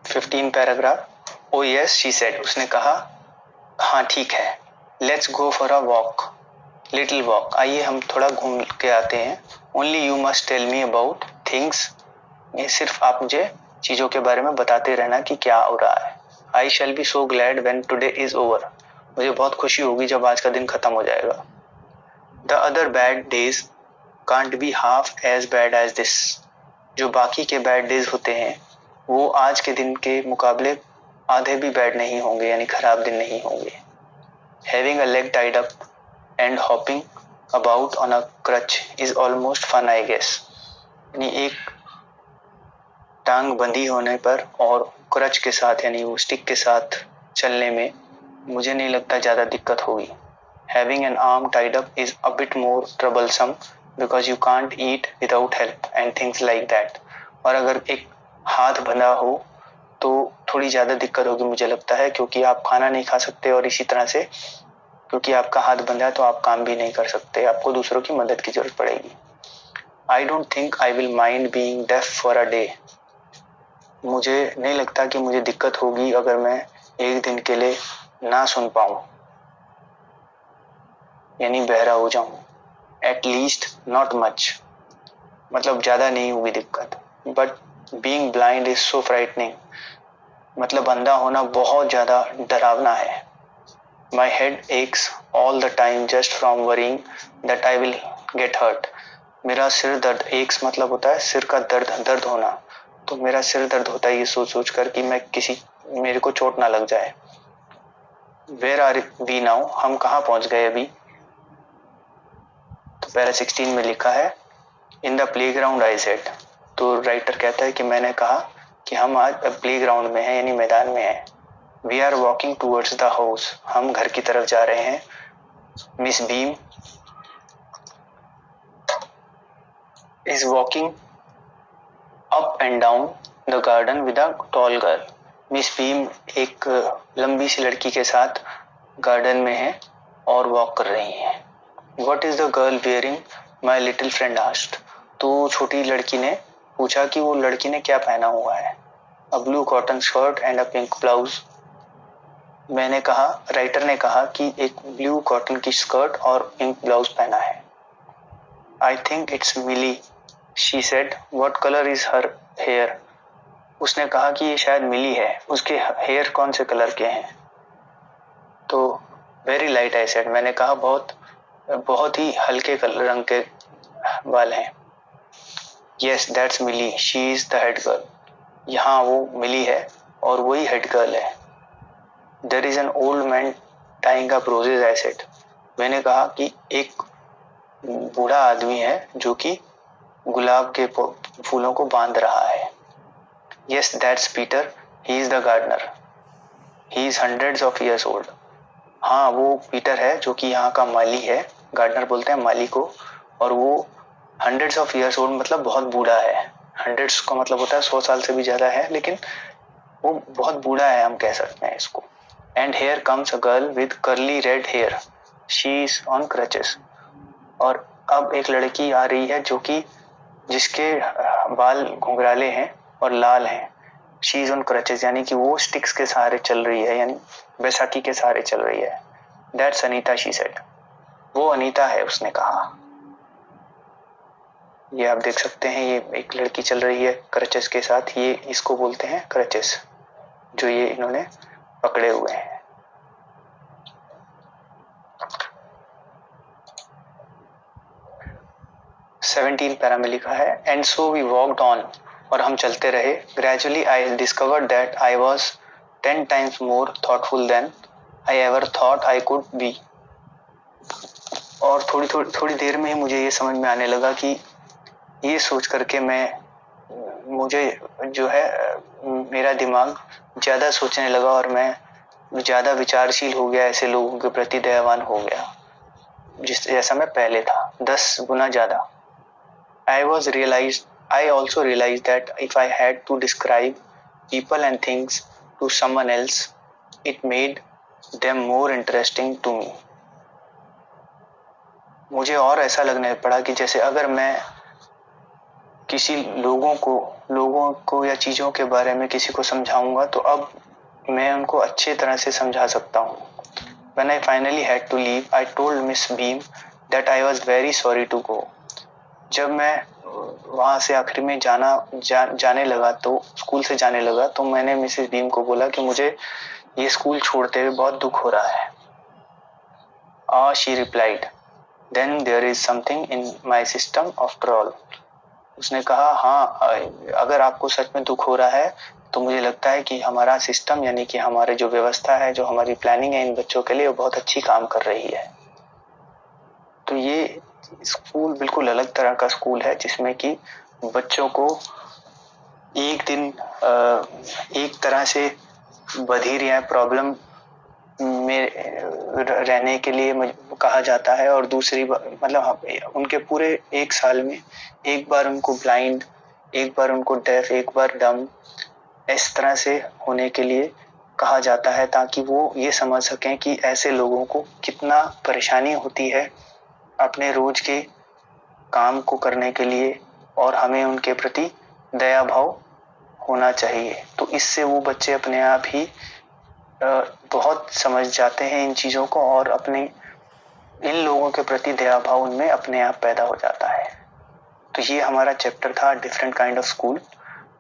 15 paragraph. Oh yes she said, उसने कहा हाँ ठीक है। Let's go for a walk, little walk, आइए हम थोड़ा घूम के आते हैं। Only you must tell me about things, ये सिर्फ आप मुझे चीजों के बारे में बताते रहना कि क्या हो रहा है। I shall be so glad when today is over, मुझे बहुत खुशी होगी जब आज का दिन खत्म हो जाएगा। The other bad days can't be half as bad as this, जो बाकी के बैड डेज होते हैं वो आज के दिन के मुकाबले आधे भी बैड नहीं होंगे, यानी खराब दिन नहीं होंगे। Having a leg tied up and hopping about on a crutch is almost fun I guess, यानी एक टांग बंधी होने पर और क्रच के साथ यानी वो स्टिक के साथ चलने में मुझे नहीं लगता ज्यादा दिक्कत होगी। Having an arm tied up is a bit more troublesome because you can't eat without help and things like that. और अगर एक हाथ बंधा हो तो थोड़ी ज्यादा दिक्कत होगी मुझे लगता है, क्योंकि आप खाना नहीं खा सकते और इसी तरह से क्योंकि आपका हाथ बंधा है तो आप काम भी नहीं कर सकते, आपको दूसरों की मदद की जरूरत पड़ेगी। I don't think I will mind being deaf for a day. मुझे नहीं लगता कि मुझे दिक्कत होगी अगर मैं एक दिन के लिए ना सुन पाऊं, यानी बहरा हो जाऊं। एट लीस्ट नॉट मच, मतलब ज्यादा नहीं होगी दिक्कत। But being blind is so frightening, मतलब अंधा होना बहुत ज्यादा डरावना है। My head aches all the time just from worrying that I will get hurt, मेरा सिर दर्द, एक्स मतलब होता है सिर का दर्द, दर्द होना, तो मेरा सिर दर्द होता है ये सोच सोच कर कि मेरे को चोट ना लग जाए। वेयर आर वी नाउ, हम कहाँ पहुंच गए अभी, तो पैरा 16 में लिखा है in the play ground I said, तो राइटर कहता है कि मैंने कहा कि हम आज प्ले ग्राउंड में हैं यानी मैदान में हैं। We are walking towards the house, हम घर की तरफ जा रहे हैं। Miss Beam is walking up and down the garden with a tall girl, Miss Beam एक लंबी सी लड़की के साथ गार्डन में है और वॉक कर रही हैं। What is the girl wearing? My little friend asked. तो छोटी लड़की ने पूछा कि वो लड़की ने क्या पहना हुआ है। A blue cotton shirt and a pink blouse. मैंने कहा, राइटर ने कहा कि एक ब्लू कॉटन की स्कर्ट और पिंक ब्लाउज पहना है। I think it's Millie, she said. What color is her hair? उसने कहा कि ये शायद मिली है, उसके हेयर कौन से कलर के हैं। तो वेरी लाइट आई सेड, मैंने कहा बहुत ही हल्के रंग के बाल हैं। Yes that's Millie, she is the head girl, यहाँ वो मिली है और वही हेड गर्ल है। There is an old man tying up roses I said, मैंने कहा कि एक बूढ़ा आदमी है जो कि गुलाब के फूलों को बांध रहा है। Yes that's Peter, he is the gardener, he is hundreds of years old, हाँ वो पीटर है जो कि यहाँ का माली है, गार्डनर बोलते हैं माली को, और वो हंड्रेड्स ऑफ ईयर्स ओल्ड मतलब बहुत बूढ़ा है। हंड्रेड्स का मतलब होता है 100 साल से भी ज्यादा है, लेकिन वो बहुत बूढ़ा है हम कह सकते हैं इसको। And here comes a girl with curly red hair, she is on crutches, और अब एक लड़की आ रही है जो कि जिसके बाल घुंघराले हैं और लाल हैं। शी इज ऑन क्रचेस यानी कि वो स्टिक्स के सहारे चल रही है, यानी बैसाखी के सहारे चल रही है। दैट्स अनीता शी सेड, वो अनीता है उसने कहा। ये आप देख सकते हैं, ये एक लड़की चल रही है क्रचेस के साथ, ये इसको बोलते हैं क्रचेस जो ये इन्होंने पकड़े हुए हैं। सेवनटीन पैरा में लिखा है and so we walked on, और हम चलते रहे। Gradually I discovered that I was 10 times more thoughtful than I ever thought I could be, और थोड़ी देर में ही मुझे ये समझ में आने लगा कि ये सोच करके मुझे जो है मेरा दिमाग ज्यादा सोचने लगा और मैं ज्यादा विचारशील हो गया, ऐसे लोगों के प्रति दयावान हो गया जैसा मैं पहले था, 10 गुना ज्यादा। I also realized that if I had to describe people and things to someone else, it made them more interesting to me. मुझे और ऐसा लगने पड़ा कि जैसे अगर मैं किसी लोगों को या चीज़ों के बारे में किसी को समझाऊंगा तो अब मैं उनको अच्छे तरह से समझा सकता हूँ। When I finally had to leave, I told Miss Beam that I was very sorry to go. जब मैं वहाँ से आखिरी में जाने लगा तो स्कूल से जाने लगा तो मैंने मिसेस बीम को बोला कि मुझे ये स्कूल छोड़ते हुए बहुत दुख हो रहा है। She replied, then there is something in my system after all. उसने कहा हाँ, अगर आपको सच में दुख हो रहा है तो मुझे लगता है कि हमारा सिस्टम यानी कि हमारे जो व्यवस्था है, जो हमारी प्लानिंग है इन बच्चों के लिए, वो बहुत अच्छी काम कर रही है। तो ये स्कूल बिल्कुल अलग तरह का स्कूल है जिसमें कि बच्चों को एक दिन एक तरह से बधिर या प्रॉब्लम में रहने के लिए कहा जाता है और दूसरी मतलब उनके पूरे एक साल में एक बार उनको ब्लाइंड, एक बार उनको डेफ, एक बार डम, इस तरह से होने के लिए कहा जाता है ताकि वो ये समझ सकें कि ऐसे लोगों को कितना परेशानी होती है अपने रोज के काम को करने के लिए और हमें उनके प्रति दया भाव होना चाहिए। तो इससे वो बच्चे अपने आप ही बहुत समझ जाते हैं इन चीज़ों को और अपने इन लोगों के प्रति दया भाव उनमें अपने आप पैदा हो जाता है। तो ये हमारा चैप्टर था डिफरेंट काइंड ऑफ स्कूल।